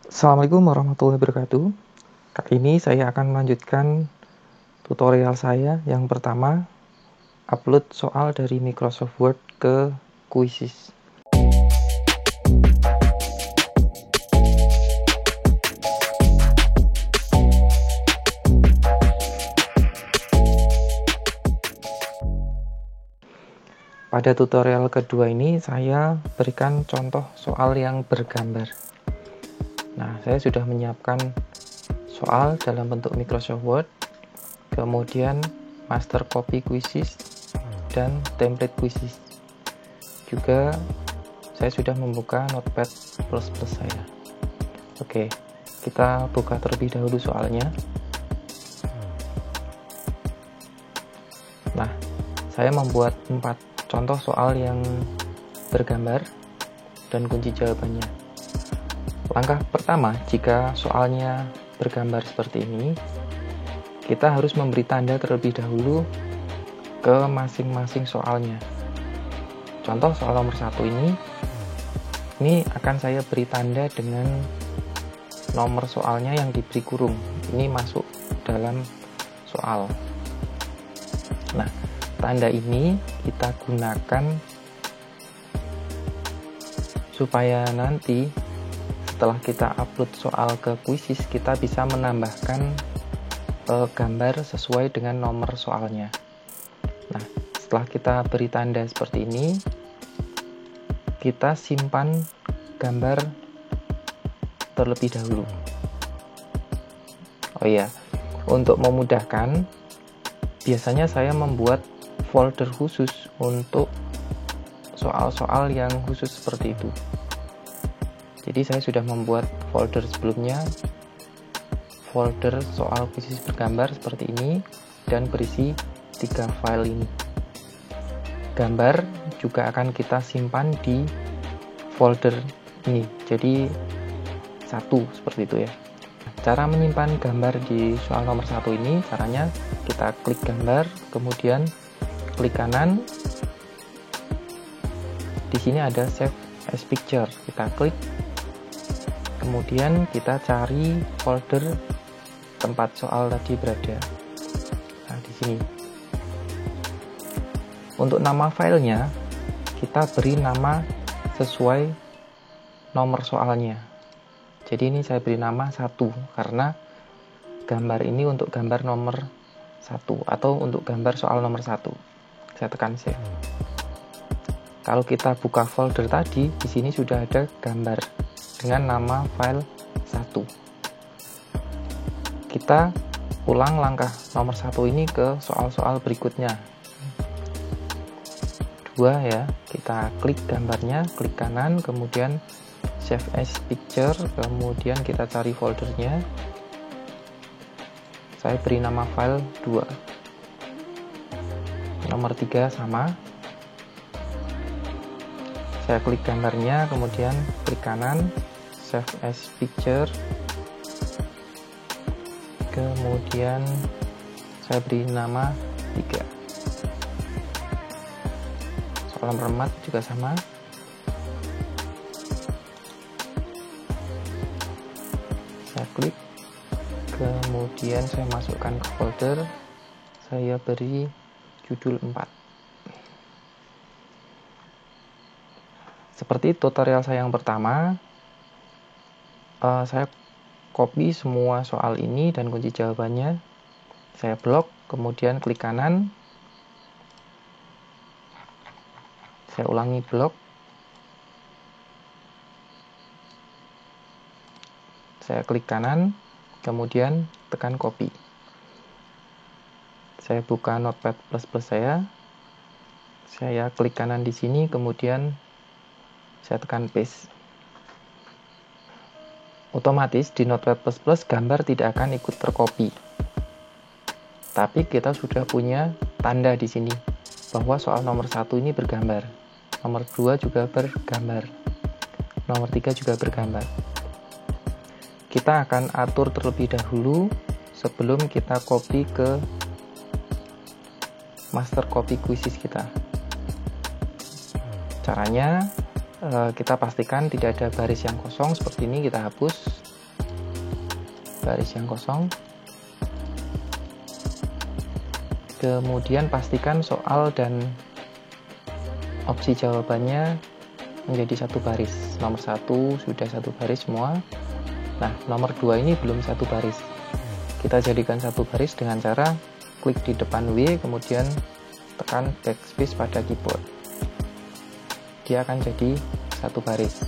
Assalamualaikum warahmatullahi wabarakatuh. Kali ini saya akan melanjutkan tutorial saya yang pertama, upload soal dari Microsoft Word ke Quizzes. Pada tutorial kedua ini saya berikan contoh soal yang bergambar. Nah, saya sudah menyiapkan soal dalam bentuk Microsoft Word, kemudian master copy quizzes dan template quizzes. Juga saya sudah membuka Notepad++ saya. Oke, kita buka terlebih dahulu soalnya. Nah, saya membuat 4 contoh soal yang bergambar dan kunci jawabannya. Langkah pertama, jika soalnya bergambar seperti ini, kita harus memberi tanda terlebih dahulu ke masing-masing soalnya. Contoh soal nomor 1 ini akan saya beri tanda dengan nomor soalnya yang diberi kurung. Ini masuk dalam soal. Nah, tanda ini kita gunakan supaya nanti setelah kita upload soal ke Quizzes, kita bisa menambahkan gambar sesuai dengan nomor soalnya. Nah, setelah kita beri tanda seperti ini, kita simpan gambar terlebih dahulu. Oh iya, untuk memudahkan, biasanya saya membuat folder khusus untuk soal-soal yang khusus seperti itu. Jadi saya sudah membuat folder sebelumnya, folder soal khusus bergambar seperti ini, dan berisi 3 file ini. Gambar juga akan kita simpan di folder ini, jadi satu seperti itu ya. Cara menyimpan gambar di soal nomor 1 ini, caranya kita klik gambar, kemudian klik kanan. Di sini ada Save as Picture. Kita klik. Kemudian kita cari folder tempat soal tadi berada. Nah, di sini. Untuk nama filenya, kita beri nama sesuai nomor soalnya. Jadi ini saya beri nama 1 karena gambar ini untuk gambar nomor 1 atau untuk gambar soal nomor 1. Saya tekan save. Kalau kita buka folder tadi, di sini sudah ada gambar dengan nama file 1. Kita ulang langkah nomor 1 ini ke soal-soal berikutnya. 2 ya, kita klik gambarnya, klik kanan, kemudian Save as Picture, kemudian kita cari foldernya. Saya beri nama file 2. Nomor 3 sama. Saya klik gambarnya, kemudian klik kanan, Save as Picture. Kemudian saya beri nama 3. Soal nomor 4 juga sama. Saya klik, kemudian saya masukkan ke folder, saya beri judul 4. Seperti tutorial saya yang pertama, saya copy semua soal ini dan kunci jawabannya, saya blok, kemudian klik kanan, saya ulangi blok, saya klik kanan, kemudian tekan copy. Saya buka Notepad++ saya klik kanan di sini, kemudian saya tekan paste. Otomatis di Notepad++ gambar tidak akan ikut tercopy. Tapi kita sudah punya tanda di sini bahwa soal nomor 1 ini bergambar. Nomor 2 juga bergambar. Nomor 3 juga bergambar. Kita akan atur terlebih dahulu sebelum kita copy ke master copy quizzes kita. Caranya kita pastikan tidak ada baris yang kosong seperti ini, kita hapus, baris yang kosong. Kemudian pastikan soal dan opsi jawabannya menjadi satu baris. Nomor 1 sudah satu baris semua. Nah, nomor 2 ini belum satu baris. Kita jadikan satu baris dengan cara klik di depan W, kemudian tekan backspace pada keyboard. Dia akan jadi satu baris.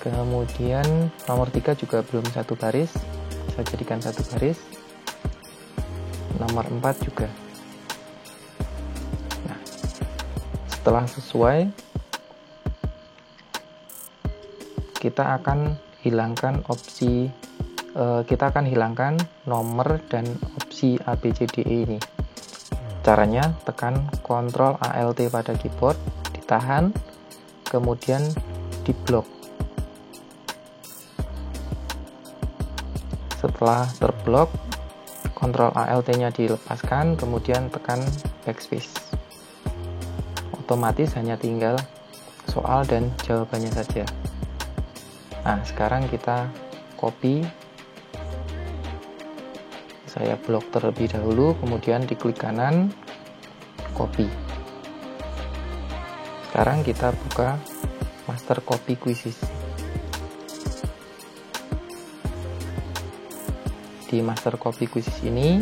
Kemudian nomor 3 juga belum satu baris, saya jadikan satu baris. Nomor 4 juga. Nah, setelah sesuai, kita akan hilangkan nomor dan opsi ABCDE ini. Caranya tekan Ctrl Alt pada keyboard, ditahan, kemudian diblok. Setelah terblok, Ctrl Alt nya dilepaskan, kemudian tekan backspace. Otomatis hanya tinggal soal dan jawabannya saja. Nah, sekarang kita copy. Saya blok terlebih dahulu, kemudian diklik kanan, copy. Sekarang kita buka master copy quizzes. Di master copy quizzes ini,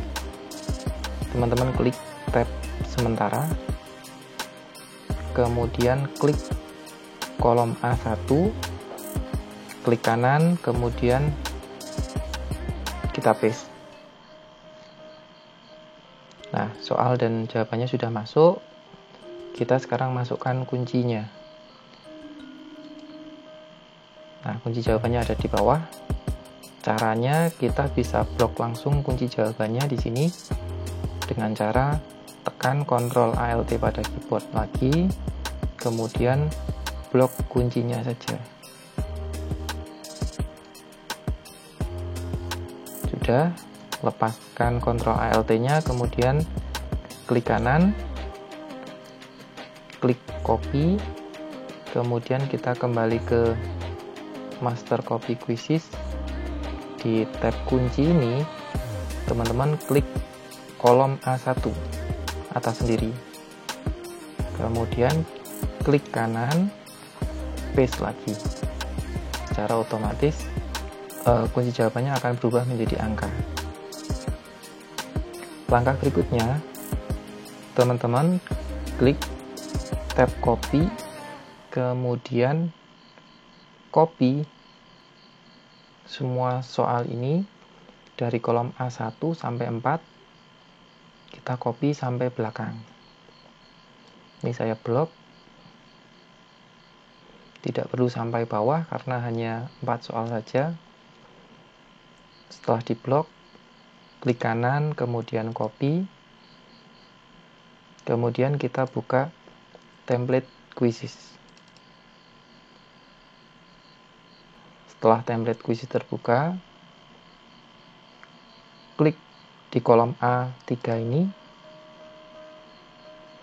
teman-teman klik tab sementara, kemudian klik kolom A1, klik kanan, kemudian kita paste. Nah, soal dan jawabannya sudah masuk. Kita sekarang masukkan kuncinya. Nah, kunci jawabannya ada di bawah. Caranya kita bisa blok langsung kunci jawabannya di sini dengan cara tekan Ctrl Alt pada keyboard lagi, kemudian blok kuncinya saja. Sudah, lepaskan Ctrl Alt nya, kemudian klik kanan, klik copy, kemudian kita kembali ke master copy quizzes. Di tab kunci ini, teman-teman klik kolom A1 atas sendiri, kemudian klik kanan, paste lagi. Secara otomatis kunci jawabannya akan berubah menjadi angka. Langkah berikutnya, teman-teman klik tab copy, kemudian copy semua soal ini dari kolom A1 sampai 4, kita copy sampai belakang. Ini saya blok, tidak perlu sampai bawah karena hanya 4 soal saja. Setelah diblok, klik kanan, kemudian copy, kemudian kita buka template quizzes. Setelah template quizzes terbuka, klik di kolom A3 ini,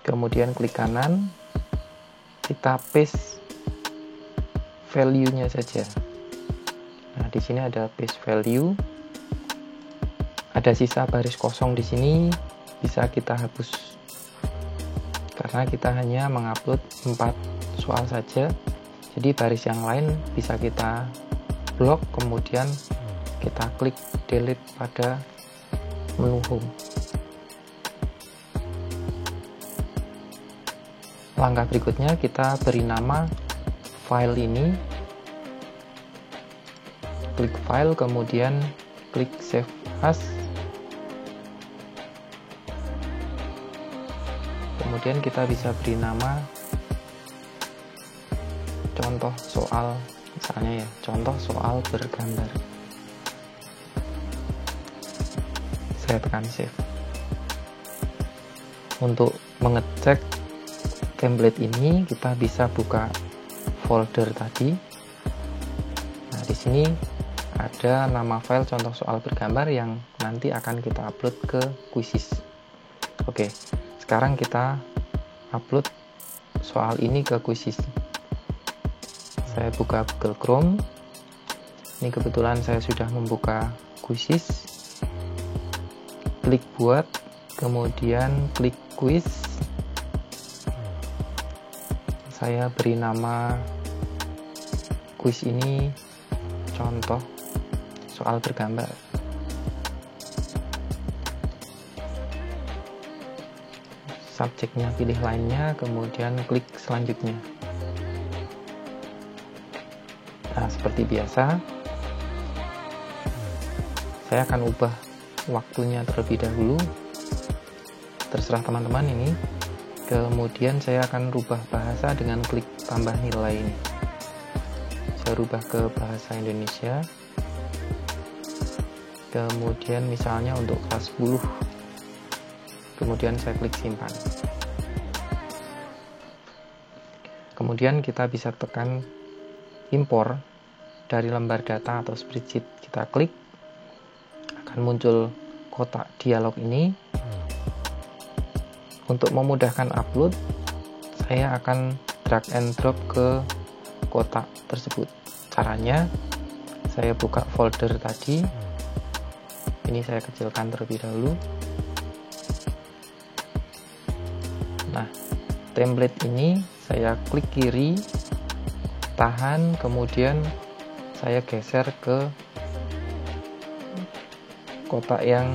kemudian klik kanan, kita paste value-nya saja. Nah, di sini ada paste value. Ada sisa baris kosong di sini, bisa kita hapus. Karena kita hanya mengupload 4 soal saja, jadi baris yang lain bisa kita blok, kemudian kita klik delete pada menu home. Langkah berikutnya kita beri nama file ini, klik file, kemudian klik save as, kemudian kita bisa beri nama contoh soal, misalnya ya, contoh soal bergambar. Saya tekan save. Untuk mengecek template ini, kita bisa buka folder tadi. Nah, di sini ada nama file contoh soal bergambar yang nanti akan kita upload ke quizzes. Oke, sekarang kita upload soal ini ke quizzes. Saya buka Google Chrome, Ini kebetulan saya sudah membuka Quizizz. Klik buat, kemudian klik quiz. Saya beri nama quiz ini contoh soal bergambar. Subjeknya pilih lainnya, kemudian klik selanjutnya. Nah, seperti biasa, saya akan ubah waktunya terlebih dahulu. Terserah teman-teman ini. Kemudian saya akan rubah bahasa dengan klik tambah nilai ini. Saya rubah ke bahasa Indonesia. Kemudian misalnya untuk kelas 10. Kemudian saya klik simpan. Kemudian kita bisa tekan impor dari lembar data atau spreadsheet. Kita klik, akan muncul kotak dialog ini. Untuk memudahkan upload, saya akan drag and drop ke kotak tersebut. Caranya, saya buka folder tadi. Ini saya kecilkan terlebih dahulu. Nah, template ini saya klik kiri, tahan, kemudian saya geser ke kotak yang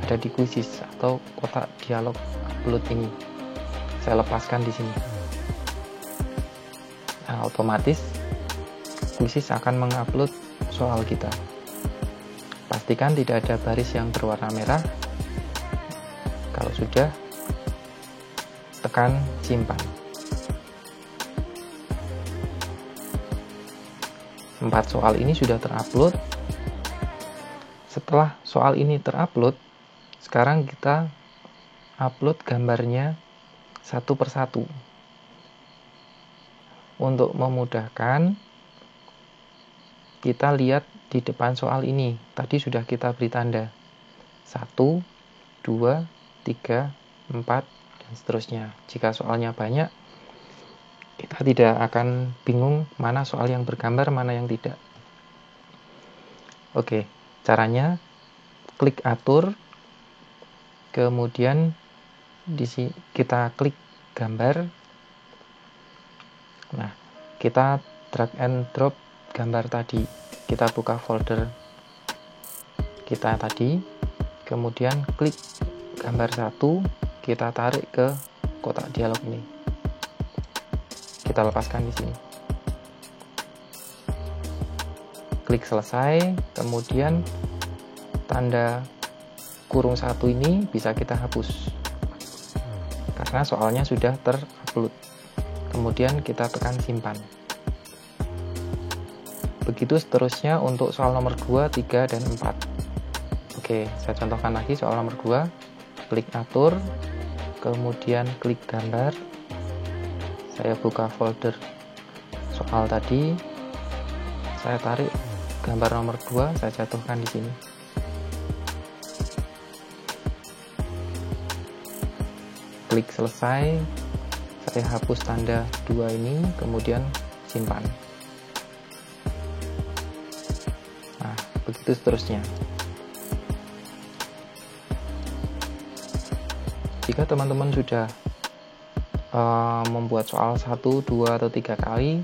ada di Quizizz atau kotak dialog upload ini. Saya lepaskan di sini. Nah, otomatis Quizizz akan mengupload soal kita. Pastikan tidak ada baris yang berwarna merah. Kalau sudah, tekan simpan. 4 soal ini sudah terupload. Setelah soal ini terupload, sekarang kita upload gambarnya satu persatu. Untuk memudahkan, kita lihat di depan soal ini. Tadi sudah kita beri tanda 1, 2, 3, 4, dan seterusnya. Jika soalnya banyak, kita tidak akan bingung mana soal yang bergambar, mana yang tidak. Oke, caranya klik atur, kemudian di sini kita klik gambar. Nah, kita drag and drop gambar tadi. Kita buka folder kita tadi, kemudian klik gambar 1, kita tarik ke kotak dialog ini. Kita lepaskan di sini. Klik selesai, kemudian tanda kurung 1 ini bisa kita hapus. Karena soalnya sudah terupload. Kemudian kita tekan simpan. Begitu seterusnya untuk soal nomor 2, 3, dan 4. Oke, saya contohkan lagi soal nomor 2. Klik atur, kemudian klik gambar. Saya buka folder soal tadi. Saya tarik gambar nomor 2, saya jatuhkan di sini. Klik selesai, saya hapus tanda 2 ini, kemudian simpan. Nah, begitu seterusnya. Jika teman-teman sudah membuat soal 1, 2, atau 3 kali,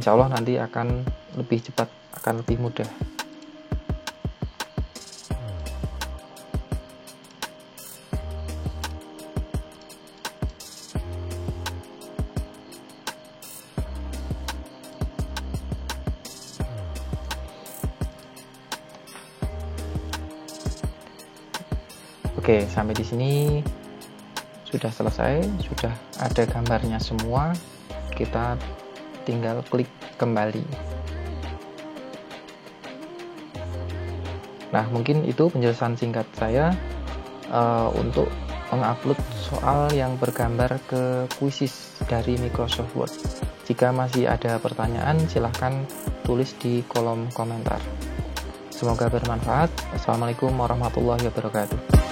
insya Allah nanti akan lebih cepat, akan lebih mudah. Oke, sampai di sini sudah selesai, sudah ada gambarnya semua. Kita tinggal klik kembali. Nah, mungkin itu penjelasan singkat saya untuk mengupload soal yang bergambar ke Quizizz dari Microsoft Word. Jika masih ada pertanyaan, silahkan tulis di kolom komentar. Semoga bermanfaat. Assalamualaikum warahmatullahi wabarakatuh.